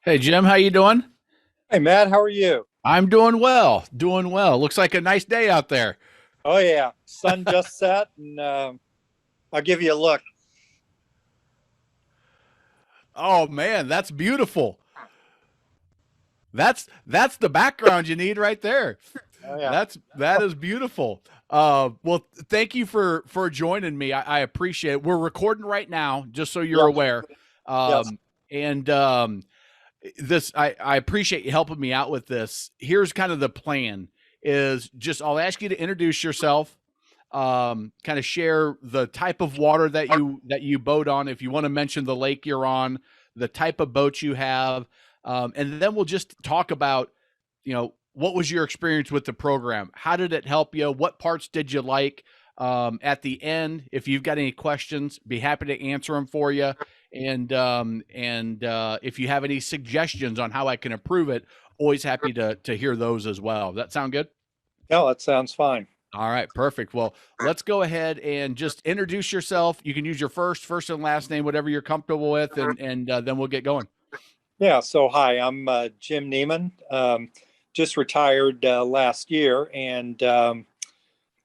Hey Jim, how you doing? Hey Matt, how are you? I'm doing well. Doing well. Looks like a nice day out there. Oh yeah, sun just set, and I'll give you a look. Oh man, that's beautiful. That's the background you need right there. Oh yeah, That is beautiful. Well, thank you for joining me. I appreciate it. We're recording right now, just so you're yeah, aware. yes, And this I appreciate you helping me out with this. Here's kind of the plan is just I'll ask you to introduce yourself, kind of share the type of water that you boat on, if you want to mention the lake you're on, the type of boat you have, and then we'll just talk about, what was your experience with the program? How did it help you? What parts did you like? At the end, if you've got any questions, be happy to answer them for you. And if you have any suggestions on how I can improve it, always happy to hear those as well. Does that sound good? yeah, that sounds fine. All right, perfect. Well, let's go ahead and just introduce yourself. You can use your first and last name, whatever you're comfortable with, and then we'll get going. Yeah, so hi, I'm Jim Neimann. Just retired last year, and uh,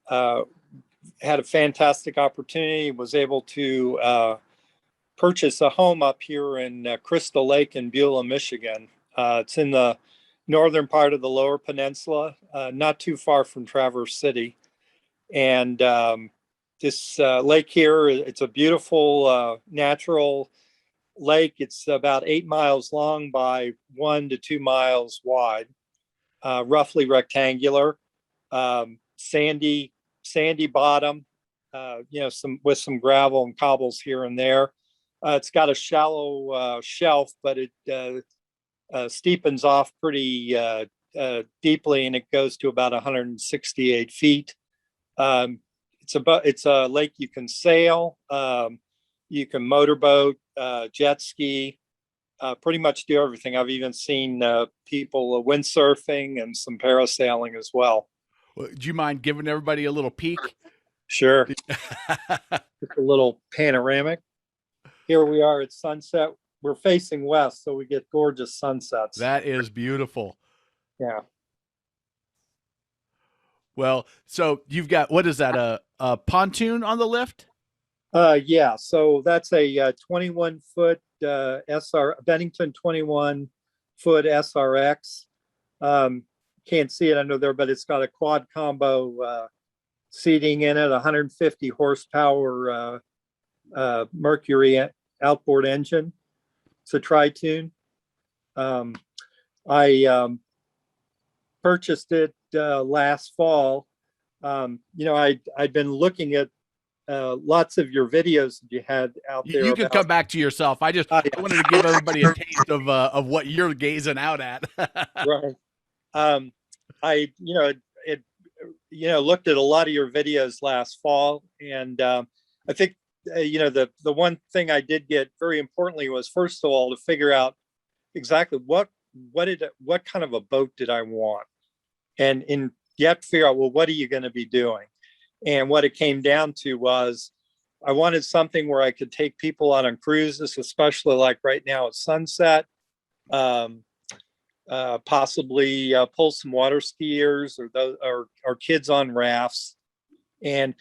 had a fantastic opportunity. Was able to purchase a home up here in Crystal Lake in Beulah, Michigan. It's in the northern part of the Lower Peninsula, not too far from Traverse City. And this lake here, it's a beautiful natural lake. It's about 8 miles long by 1 to 2 miles wide, roughly rectangular, sandy bottom. Some with some gravel and cobbles here and there. It's got a shallow shelf, but it steepens off pretty deeply, and it goes to about 168 feet. Um, it's a lake you can sail, you can motorboat, jet ski, pretty much do everything. I've even seen people windsurfing and some parasailing as well. Well, do you mind giving everybody a little peek? Sure, just a little panoramic. Here we are at sunset. We're facing west, so we get gorgeous sunsets. That is beautiful. Yeah. Well, so you've got, what is that? A pontoon on the lift? Yeah. So that's a 21 foot SR Bennington 21-foot SRX. Can't see it under there, but it's got a quad combo seating in it, 150 horsepower Mercury outboard engine. It's a tri-tune. I purchased it last fall. I'd been looking at lots of your videos that you had out there You could about. come back to yourself. I wanted to give everybody a taste of what you're gazing out at. Right. Um, I it looked at a lot of your videos last fall, and I think the one thing I did get very importantly was, first of all, to figure out exactly what kind of a boat did I want, and you have to figure out, well, what are you going to be doing? And what it came down to was, I wanted something where I could take people on cruises, especially like right now at sunset. Um, Possibly pull some water skiers or kids on rafts, and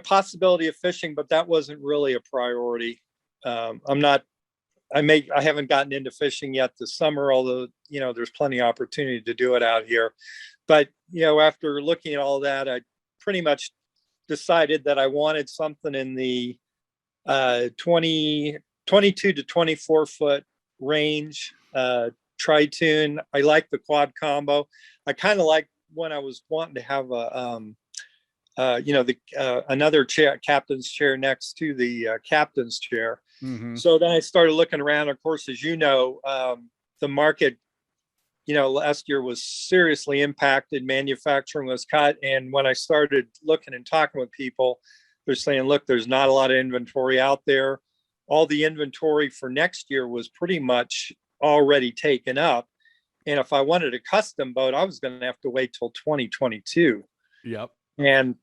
possibility of fishing, but that wasn't really a priority. I'm not. I haven't gotten into fishing yet this summer, although there's plenty of opportunity to do it out here. But after looking at all that, I pretty much decided that I wanted something in the 22 to 24 foot range. Tri-tune. I like the quad combo. I kind of like when I was wanting to have another chair, captain's chair next to the captain's chair. Mm-hmm. So then I started looking around. Of course, as you know, the market, last year was seriously impacted. Manufacturing was cut, and when I started looking and talking with people, they're saying, "Look, there's not a lot of inventory out there. All the inventory for next year was pretty much already taken up. And if I wanted a custom boat, I was going to have to wait till 2022." Yep. And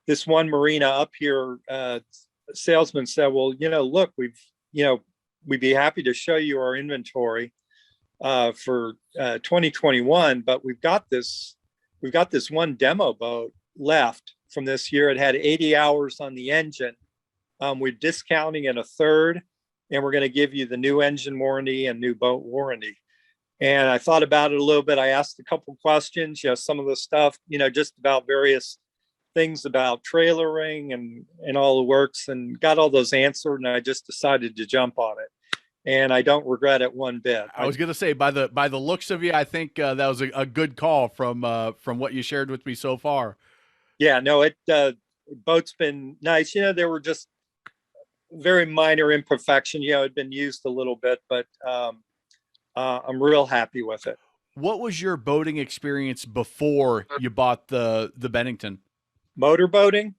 this one marina up here, salesman said, "Well, look, we've, we'd be happy to show you our inventory for 2021. But we've got this one demo boat left from this year. It had 80 hours on the engine. We're discounting it a third, and we're going to give you the new engine warranty and new boat warranty. And I thought about it a little bit. I asked a couple questions, some of the stuff, just about various things about trailering and all the works, and got all those answered. And I just decided to jump on it, and I don't regret it one bit. I was going to say, by the looks of you, I think that was a good call from what you shared with me so far. Yeah, no, boat's been nice. There were just very minor imperfection. It'd been used a little bit, but I'm real happy with it. What was your boating experience before you bought the Bennington? Motor boating?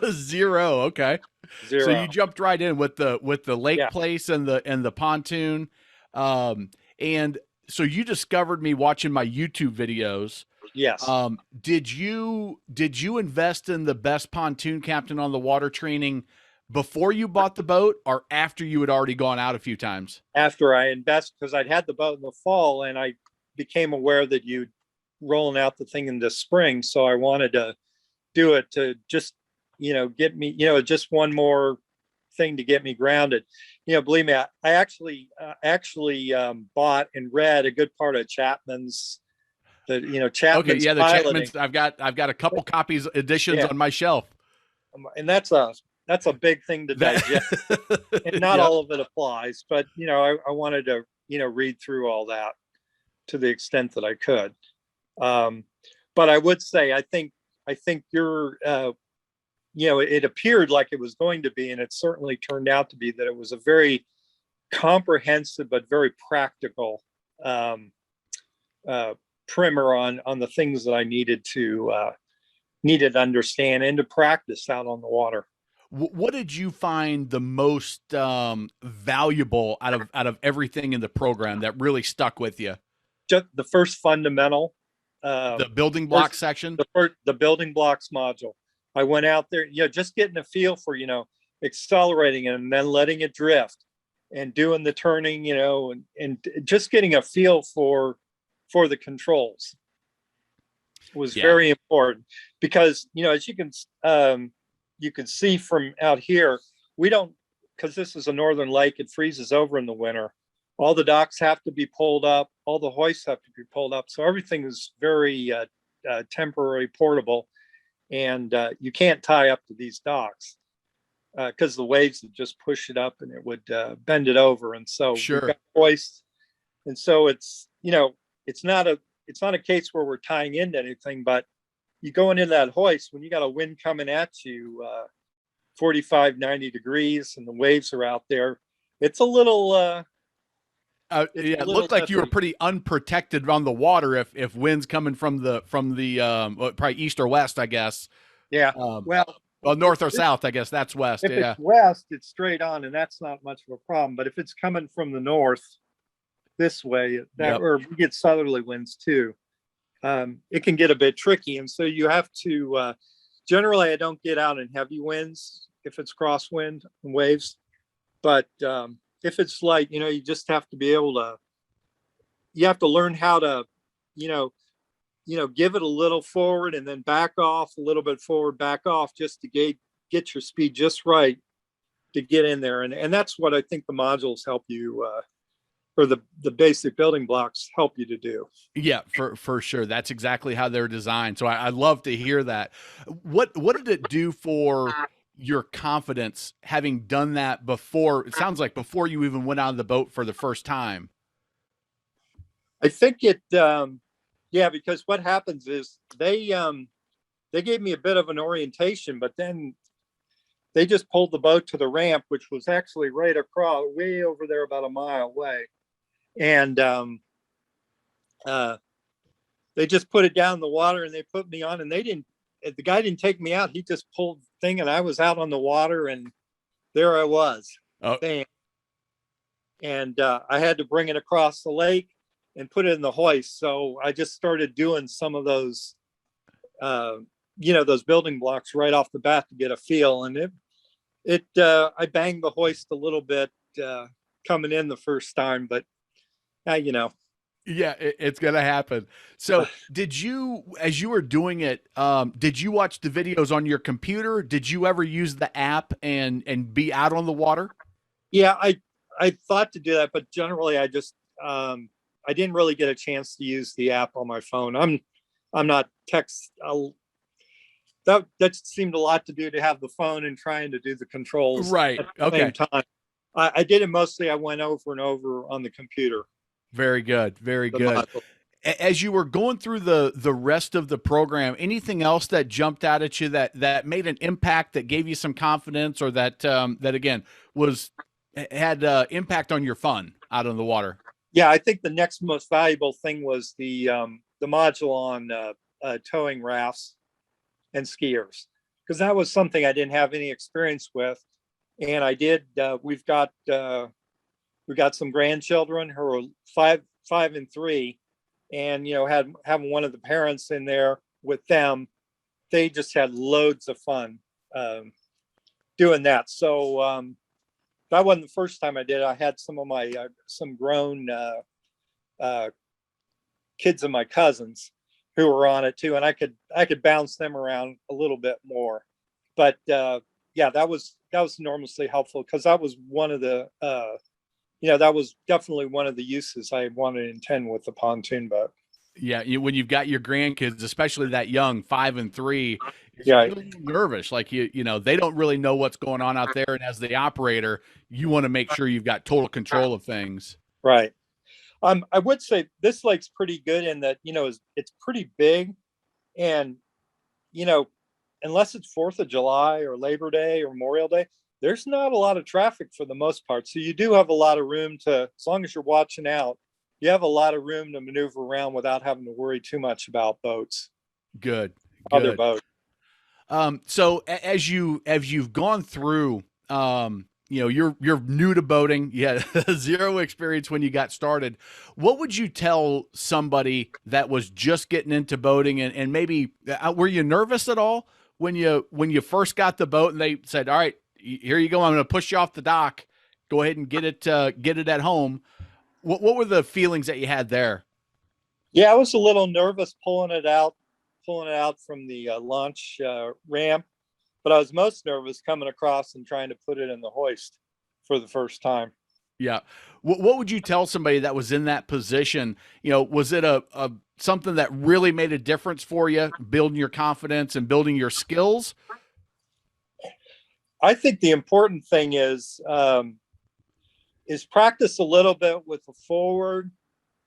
Zero. Okay. Zero. So you jumped right in with the lake Yeah. place and the pontoon. And so you discovered me watching my YouTube videos. Yes. Did you invest in the best pontoon captain on the water training before you bought the boat, or after you had already gone out a few times? After I invested, because I'd had the boat in the fall, and I became aware that you rolling out the thing in the spring. So I wanted to do it to just, get me, just one more thing to get me grounded. Believe me, I actually bought and read a good part of Chapman's. Chapman's. Okay, yeah, the piloting. Chapman's. I've got a couple copies editions on my shelf, and that's a big thing to digest. And not all of it applies, but I wanted to read through all that to the extent that I could. But I would say I think you're it appeared like it was going to be, and it certainly turned out to be, that it was a very comprehensive but very practical primer on the things that I needed to understand and to practice out on the water. What did you find the most valuable out of everything in the program that really stuck with you? Just the first fundamental, the building blocks section, the building blocks module. I went out there, just getting a feel for, accelerating and then letting it drift and doing the turning, and just getting a feel for the controls was very important, because, as you can see from out here, we don't, because this is a northern lake, it freezes over in the winter. All the docks have to be pulled up, all the hoists have to be pulled up. So everything is very temporary, portable, and you can't tie up to these docks because the waves would just push it up and it would bend it over. And so sure, we've got hoists, and so it's it's not a case where we're tying into anything, but you going into that hoist when you got a wind coming at you 45, 90 degrees and the waves are out there. It's a little it looked like you were pretty unprotected on the water if wind's coming from the probably east or west, I guess. Yeah. Well, north or south, I guess that's west. If it's west, it's straight on, and that's not much of a problem. But if it's coming from the north this way, or we get southerly winds too, it can get a bit tricky. And so you have to, generally I don't get out in heavy winds if it's crosswind and waves, but if it's light, you just have to be able to, you have to learn how to, give it a little forward and then back off a little bit forward, back off, just to get your speed just right to get in there. And that's what I think the modules help you, or the basic building blocks help you to do. Yeah, for sure. That's exactly how they're designed. So I love to hear that. What did it do for your confidence having done that before? It sounds like before you even went out of the boat for the first time. I think it, because what happens is they gave me a bit of an orientation, but then they just pulled the boat to the ramp, which was actually right across, way over there, about a mile away. And they just put it down in the water and they put me on, and the guy didn't take me out. He just pulled the thing and I was out on the water, and there I was. Oh. Bam. And I had to bring it across the lake and put it in the hoist. So I just started doing some of those, those building blocks right off the bat to get a feel. And I banged the hoist a little bit coming in the first time, but you know. Yeah, it's gonna happen. So, did you, as you were doing it, did you watch the videos on your computer? Did you ever use the app and be out on the water? Yeah, I thought to do that, but generally I just I didn't really get a chance to use the app on my phone. I'm not text. That seemed a lot to do, to have the phone and trying to do the controls Right. at the same Okay. time. I did it mostly. I went over and over on the computer. Very good. Very The good. module. As you were going through the rest of the program, anything else that jumped out at you that made an impact, that gave you some confidence, or that again was had impact on your fun out on the water? Yeah, I think the next most valuable thing was the module on towing rafts and skiers, because that was something I didn't have any experience with, and I did. We got some grandchildren who are five and 3, and having one of the parents in there with them, they just had loads of fun doing that. So that wasn't the first time I did it. I had some of my some grown uh, kids of my cousins who were on it too, and I could bounce them around a little bit more. But yeah, that was enormously helpful, because that was one of the that was definitely one of the uses I wanted to intend with the pontoon boat. Yeah, when you've got your grandkids, especially that young, 5 and 3, you're Yeah, a little nervous. Like they don't really know what's going on out there, and as the operator, you want to make sure you've got total control of things. right. I would say this lake's pretty good in that it's pretty big, and you know unless it's 4th of July or Labor Day or Memorial Day, there's not a lot of traffic for the most part. So you do have a lot of room to, as long as you're watching out, you have a lot of room to maneuver around without having to worry too much about boats, Good, other good. boats. So as you've gone through, you're new to boating. You had zero experience when you got started. What would you tell somebody that was just getting into boating, and maybe were you nervous at all when you first got the boat and they said, "All right, here you go. I'm going to push you off the dock. Go ahead and get it at home." What were the feelings that you had there? Yeah, I was a little nervous pulling it out from the launch ramp, but I was most nervous coming across and trying to put it in the hoist for the first time. Yeah. What would you tell somebody that was in that position? Was it a something that really made a difference for you, building your confidence and building your skills? I think the important thing is practice a little bit with the forward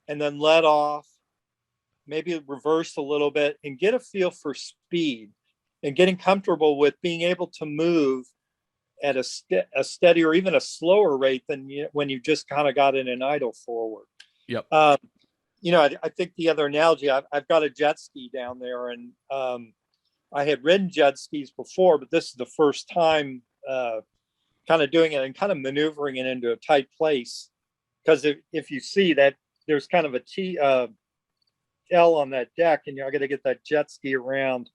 and then let off, maybe reverse a little bit, and get a feel for speed and getting comfortable with being able to move at a steady or even a slower rate than when you just kind of got in an idle forward. Yep. I think the other analogy, I've got a jet ski down there, and I had ridden jet skis before, but this is the first time kind of doing it and kind of maneuvering it into a tight place. Because if you see that there's kind of a L on that deck, and I got to get that jet ski around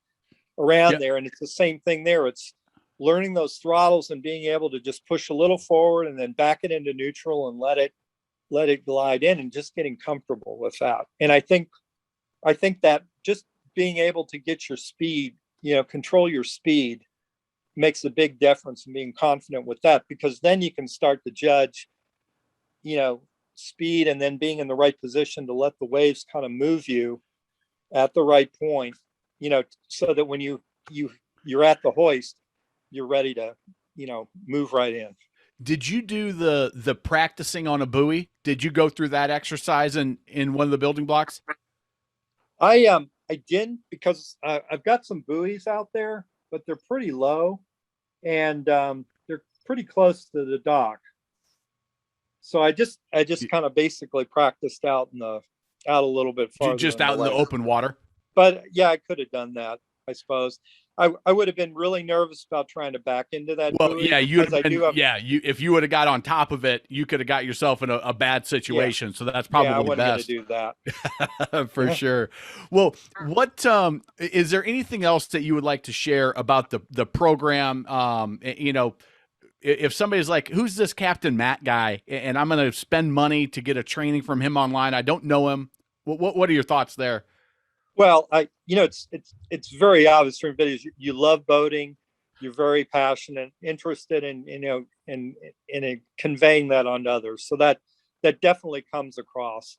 Yep. there, and it's the same thing there. It's learning those throttles and being able to just push a little forward and then back it into neutral and let it glide in, and just getting comfortable with that. And I think that just being able to get your speed, control your speed, makes a big difference in being confident with that, because then you can start to judge, speed, and then being in the right position to let the waves kind of move you at the right point, so that when you're at the hoist, you're ready to, move right in. Did you do the practicing on a buoy? Did you go through that exercise in one of the building blocks? I didn't, because I've got some buoys out there, but they're pretty low, and they're pretty close to the dock. So I just kind of basically practiced out a little bit farther, Just out in the open water? But yeah, I could have done that, I suppose. I would have been really nervous about trying to back into that Well, buoy, yeah, because I do have, if you would have got on top of it, you could have got yourself in a bad situation. So that's yeah, I probably wasn't going to best. do that. For sure. Well, what is there anything else that you would like to share about the program? if somebody's like, who's this Captain Matt guy? And I'm going to spend money to get a training from him online. I don't know him. What are your thoughts there? Well, it's very obvious from videos. You love boating. You're very passionate, interested in in conveying that onto others. So that definitely comes across.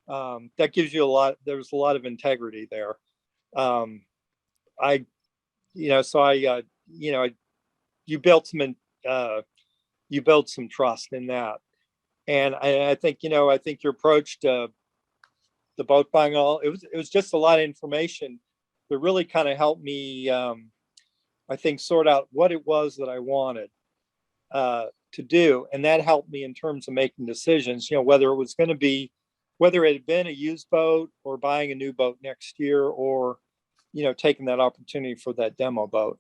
That gives you a lot. There's a lot of integrity there. Um, I so you built you build some trust in that, and I think I think your approach to the boat buying, it was just a lot of information that really kind of helped me, I think, sort out what it was that I wanted to do, and that helped me in terms of making decisions. Whether it was going to be, whether it had been a used boat or buying a new boat next year, or taking that opportunity for that demo boat.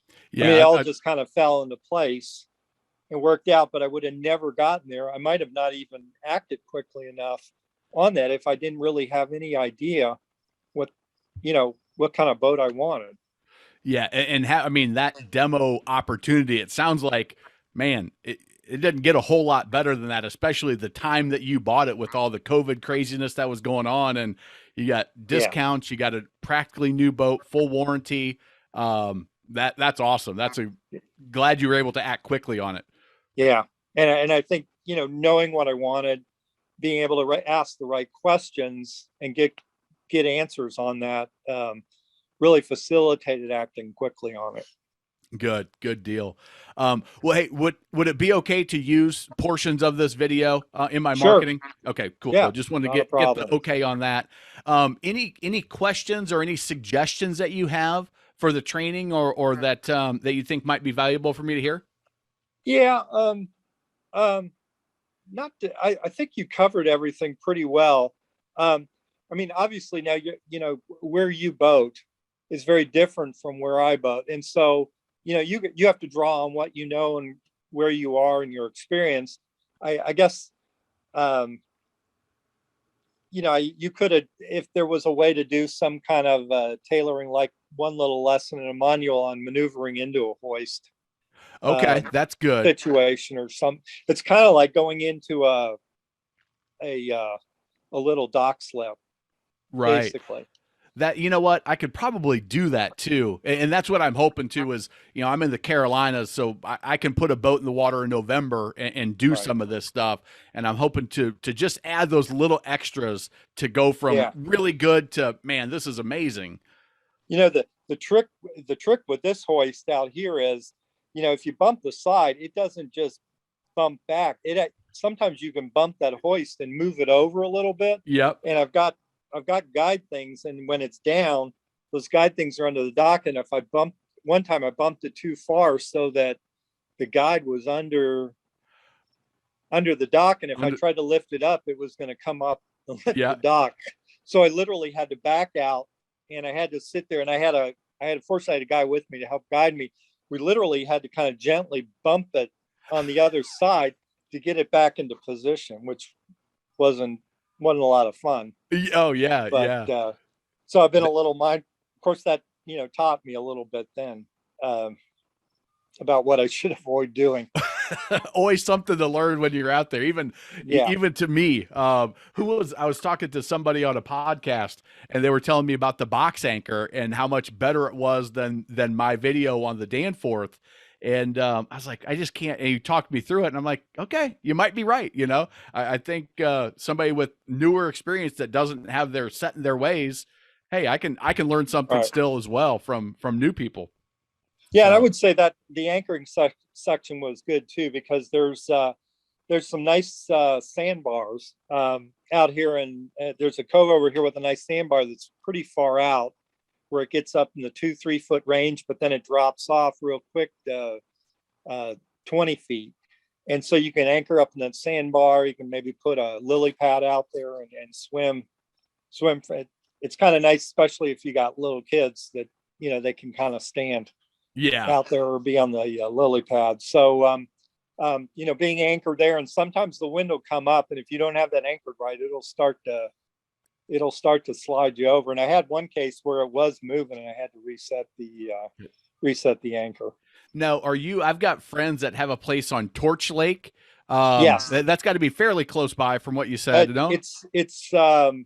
I mean, it Yeah. all just kind of fell into place and worked out, but I would have never gotten there. I might have not even acted quickly enough on that if I didn't really have any idea what, what kind of boat I wanted. Yeah, I mean, that demo opportunity, it sounds like, man, it doesn't get a whole lot better than that, especially the time that you bought it with all the COVID craziness that was going on. And you got Yeah. discounts, you got a practically new boat, full warranty. That's awesome. Glad you were able to act quickly on it. Yeah. And I think, knowing what I wanted, being able to ask the right questions and get answers on that, really facilitated acting quickly on it. Good deal. Well, hey, would it be okay to use portions of this video in my Sure. marketing? Okay, cool. Yeah. Just wanted to Not a get the problem. okay on that. Any questions or any suggestions that you have for the training, or that that you think might be valuable for me to hear? Yeah. Um, not to, I think you covered everything pretty well. I mean, obviously now where you boat is very different from where I boat, and so you have to draw on what you know and where you are in your experience. I guess you could have, if there was a way to do some kind of tailoring, like one little lesson in a manual on maneuvering into a hoist Okay, that's good. situation or some. It's kind of like going into a uh, a little dock slip, Right. basically. That, you know what, I could probably do that too, and that's what I'm hoping to. Is, I'm in the Carolinas, so I can put a boat in the water in November and do Right. some of this stuff, and I'm hoping to just add those little extras to go from Yeah. really good to, man, this is amazing. The trick with this hoist out here is, if you bump the side, it doesn't just bump back. Sometimes you can bump that hoist and move it over a little bit. Yep. And I've got guide things, and when it's down, those guide things are under the dock. And if one time I bumped it too far so that the guide was under the dock, and if I tried to lift it up, it was going to come up and lift Yeah. the dock. So I literally had to back out, and I had to sit there, and fortunately I had a guy with me to help guide me. We literally had to kind of gently bump it on the other side to get it back into position, which wasn't a lot of fun. Oh yeah, But yeah. so I've been a little mind. Of course, that taught me a little bit then, about what I should avoid doing. Always something to learn when you're out there. Yeah. Even to me, I was talking to somebody on a podcast, and they were telling me about the box anchor and how much better it was than my video on the Danforth. And I was like, I just can't. And you talked me through it, and I'm like, okay, you might be right. I think somebody with newer experience that doesn't have their set in their ways, hey, I can learn something Right. still as well from new people. Yeah, and I So would say that the anchoring section was good too, because there's some nice sandbars out here, and there's a cove over here with a nice sandbar that's pretty far out, where it gets up in the 2-3 foot range, but then it drops off real quick to 20 feet. And so you can anchor up in that sandbar. You can maybe put a lily pad out there and swim. It's kind of nice, especially if you got little kids that they can kind of stand yeah, out there or be on the lily pad. So being anchored there, and sometimes the wind will come up, and if you don't have that anchored right, it'll start to slide you over. And I had one case where it was moving, and I had to reset the anchor. Now, are you? I've got friends that have a place on Torch Lake. Yes. That's got to be fairly close by from what you said, no? It's um,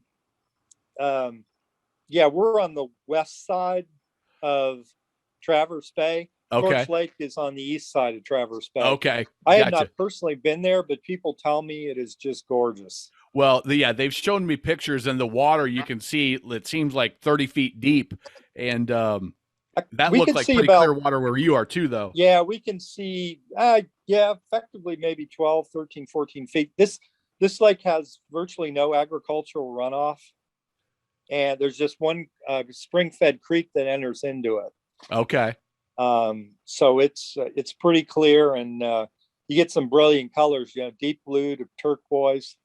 yeah, we're on the west side of Traverse Bay. Okay. Torch Lake is on the east side of Traverse Bay. Okay. I have Gotcha. not personally been there, but people tell me it is just gorgeous. Well, yeah, they've shown me pictures, and the water you can see. It seems like 30 feet deep, and that We looked can like see pretty clear about, water where you are too, though. yeah, we can see, yeah, effectively maybe 12, 13, 14 feet. This lake has virtually no agricultural runoff, and there's just one spring-fed creek that enters into it. Okay. So it's pretty clear, and you get some brilliant colors, deep blue to turquoise.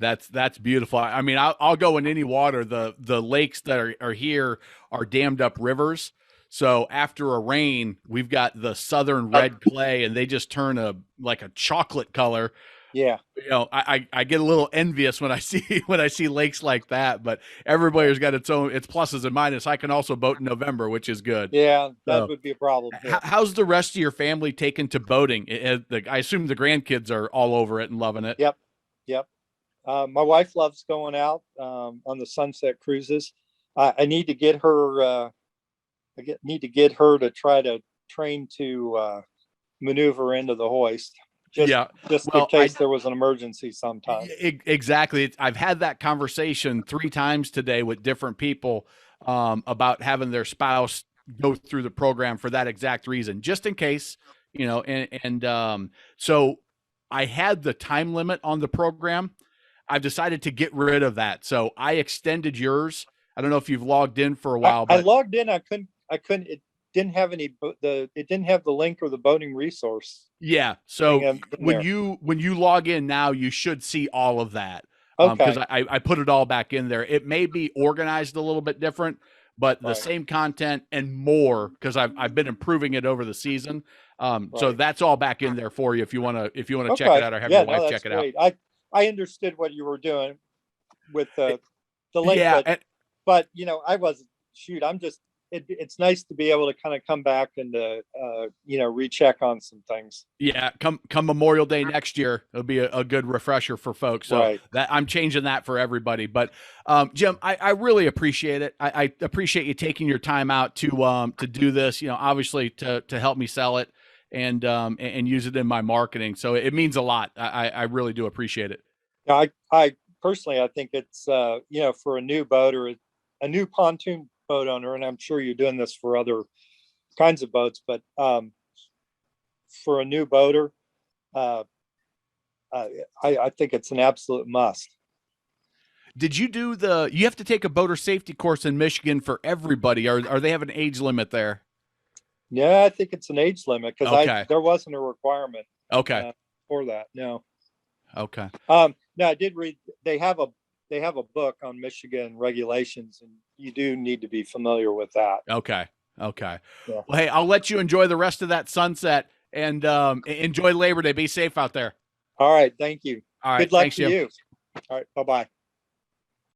That's beautiful. I mean, I'll go in any water. The lakes that are here are dammed up rivers. So after a rain, we've got the southern red clay, and they just turn like a chocolate color. Yeah, I get a little envious when I see lakes like that. But everybody's got its pluses and minuses. I can also boat in November, which is good. yeah, that So, would be a problem here. how's the rest of your family taken to boating? I assume the grandkids are all over it and loving it. Yep, yep. My wife loves going out on the sunset cruises. I need to get her. Need to get her to try to train to maneuver into the hoist. Just in case there was an emergency sometime. Exactly. I've had that conversation 3 times today with different people about having their spouse go through the program for that exact reason, just in case, so I had the time limit on the program. I've decided to get rid of that. So I extended yours. I don't know if you've logged in for a while, I but logged in. I couldn't, it didn't have it didn't have the link or the boating resource. yeah. So when there. you log in now, you should see all of that. Okay. Because I put it all back in there. It may be organized a little bit different, but the Right. same content and more, because I've been improving it over the season. So Right. that's all back in there for you if you want to check Okay. it out or have Yeah, your wife no, check that's it out. great. I understood what you were doing with the link, Yeah, but I wasn't. Shoot, I'm just. It's nice to be able to kind of come back and recheck on some things. yeah. Come Memorial Day next year, it'll be a good refresher for folks. So Right. that I'm changing that for everybody. But Jim, I really appreciate it. I appreciate you taking your time out to do this. Obviously to help me sell it and use it in my marketing. So it means a lot. I really do appreciate it. Yeah, I personally, I think it's for a new boater, a new pontoon boat owner, and I'm sure you're doing this for other kinds of boats, but for a new boater, I think it's an absolute must. Did you do you have to take a boater safety course in Michigan for everybody, or they have an age limit there? Yeah, I think it's an age limit because Okay. there wasn't a requirement Okay. for that. No. Okay. No, I did read they have a book on Michigan regulations, and you do need to be familiar with that. Okay. Okay. Yeah. Well, hey, I'll let you enjoy the rest of that sunset and enjoy Labor Day. Be safe out there. All right, thank you. All right. Good luck Thanks, to Jim. you. All right, bye-bye.